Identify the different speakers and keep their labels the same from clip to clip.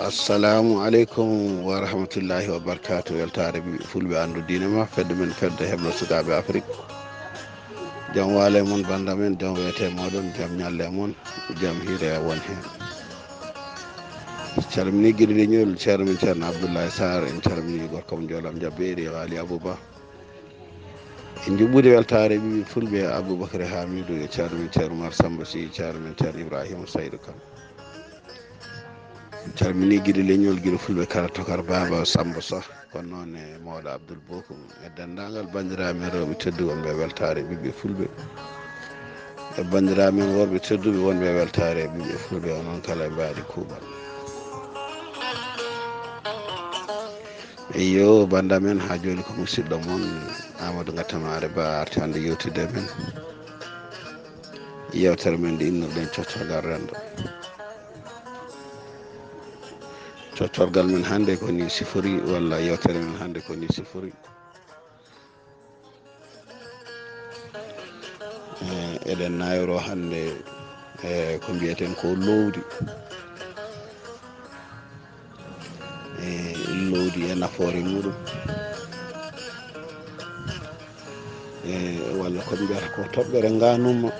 Speaker 1: assalamu aleykum wa rahmatullahi wa barakatu. weltare fulɓe andu diine ma fedde men fedde heblo sukaɓe afrique. jaam waale moon banda men, jaam wiyete moɗon, jaam ñalle moon, jaam hiire won hen. calmini guiɗe leñol ceerno men ceerno abdoullahi sar, en calmini gorko mo joolam jabbeeri waali abouba. en juɓɓude weltare ɓiɓe fulɓe aboubacry hamidou e ceerno men ceerno oumar samba sy, ceerno men ceerno ibrahima saydou kane. calmini guiɗe leñol guiɗo fulɓe kala tokar baba samba sow, kono noon e mawɗo abdoul bokum e dendagal bandiraɓe men rewɓe tedduɓe wonɓe weltare ɓiɓɓe fulɓe e bandiraɓe men worɓe tedduɓe wonɓe weltare ɓiɓɓe fulɓe, onon kala e mbaɗi kuuɓal. eyyo banda men ha joni ko musidɗo moon amadou gattamare ba arti hande yewtide men yewtere men nde innirɗen coccorgal rendo. coccorgal men hannde koni sifori, walla yewtere men hannde koni sifori. eɗen nayro hannde ko mbiyeten ko lowdi. lowdi e nafoore muɗum, walla ko mbiyata ko toɓɓere nganumma.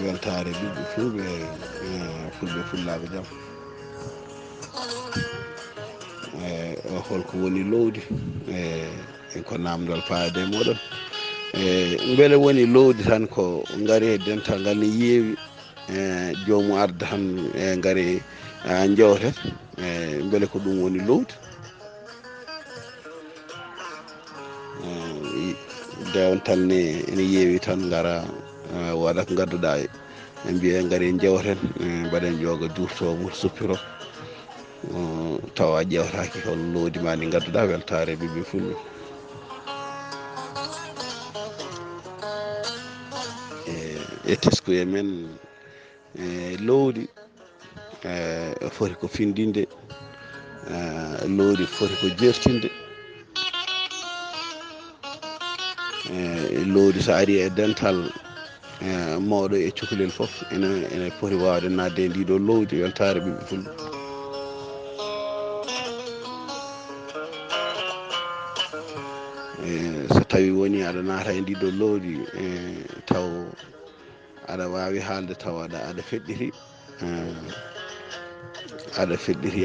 Speaker 1: weltare ɓiɓɓe fulɓe fulɓe fullaɓe jaam. holko woni lowdi ko namdal faade moɗon. beele woni lowdi tan ko gaari e dental ngal ne yeewi jomum arda tan gaari jewtet, beele ko ɗum woni lowdi. dewntal ne ene yeewi tan gara waɗa ko gadduɗa e mbiye gaari jewten, mbaɗen ƴooga durto suppiro tawa ƴewtaki hol lowdi ma ndi gadduɗa. weltare ɓiɓɓe fulɓe e teskuye men lowdi foti ko findinde, lowdi foti ko jertinde. lowdi so ari e dental mawɗo e cukalel foof ene foti wawde nadde e ndiɗo lowdi. weltare ɓiɓɓe fulɓe so tawi woni aɗa naata e ndiɗo lowdi taw aɗa wawi haalde taw aɗa feɗɗiti,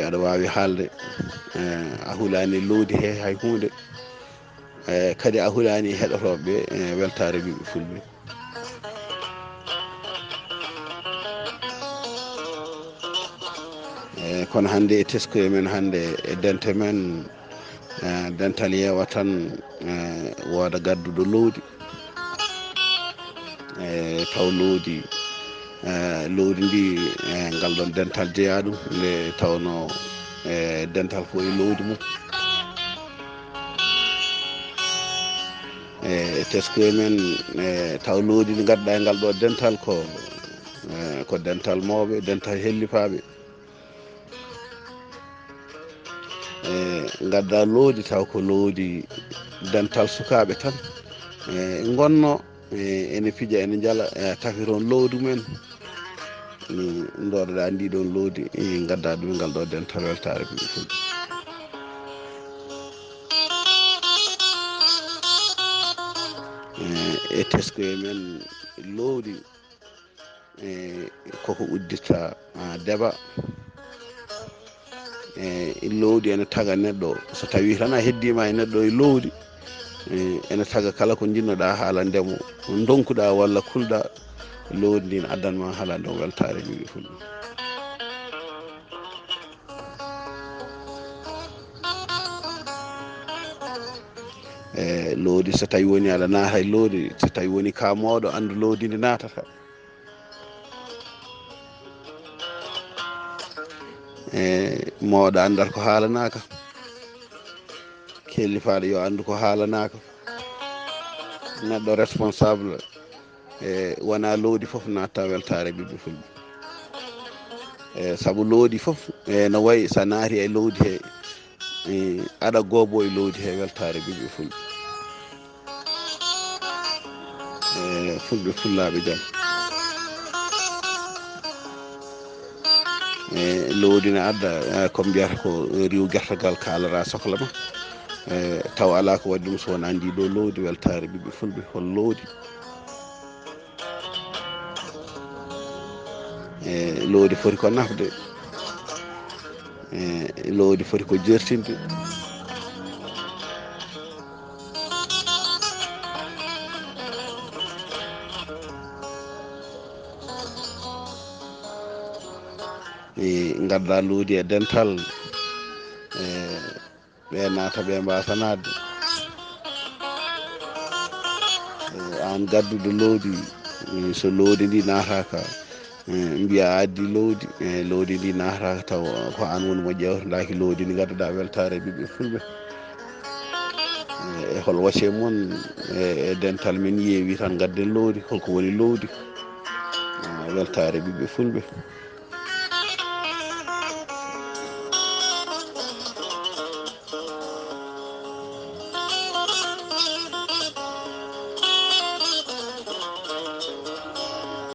Speaker 1: aɗa wawi haalde a hulani lowdi he hay hunde, kadi a hulani heɗotoɓe weltare ɓiɓɓe fulɓe. kono hande e teskuye men hande e dente men, dental yeewa tan wooda gadduɗo lowdi, taw lowdi ndi ngal ɗon dental jeeya ɗum nde tawno dental fo e lowdi mum. e teskuye men taw lowdi ndi gadduɗa e ngal ɗo dental ko dental mawɓe, dental hellipaɓe. gadda lowdi taw ko lowdi dental sukaɓe tan gonno ene pija ene jala tafiron lowdi men, dooɗoɗa ndiɗon lowdi gadda ɗum ngal ɗo dental. weltare ɓiɓɓe fulɓe e teskuye men lowdi koko uddita deɓa. lowdi ene taga neɗɗo, so tawi tan a heddima e neɗɗo e lowdi, ene taga kala ko jinnoɗa haala ndemo donkuɗa walla kulɗa, lowdi ndi ne addanma haalande o. weltare ɓiɓɓe fulɓe lowdi so tawi woni aɗa naata e lowdi, so tawi woni ka mawɗo andu lowdi ndi natata, mawɗo andal ko haalanaka, kellifaɗo yo andu ko haalanaka, neɗɗo responsable wona lowdi fof natta weltare ɓiɓɓe fulɓe. Saabu lowdi fof no wayi sa naati e lowdi he aɗa goobo e lowdi he weltare ɓiɓɓe fulɓe. Fulɓe fullaɓe jaam. lowdi ne adda ko mbiyata ko riw gertogal kalara sohla ma. Taw ala ko waɗi ɗum so wona ndiɗo lowdi weltare ɓiɓɓe fulɓe hol lowdi. lowdi foti ko nafde, lowdi foti ko jertinde. gadda lowdi e dental, ɓe naata ɓe mbasa nadde. An gadduɗo lowdi, so lowdi ndi nataka mbiya a addi lowdi, lowdi ndi nataka taw ko an woni mo ƴewtodaki lowdi ndi gadduɗa weltare ɓiɓɓe fulɓe. E hol wacce moon e dental min yeewi tan gadden lowdi holko woni lowdi weltare ɓiɓɓe fulɓe.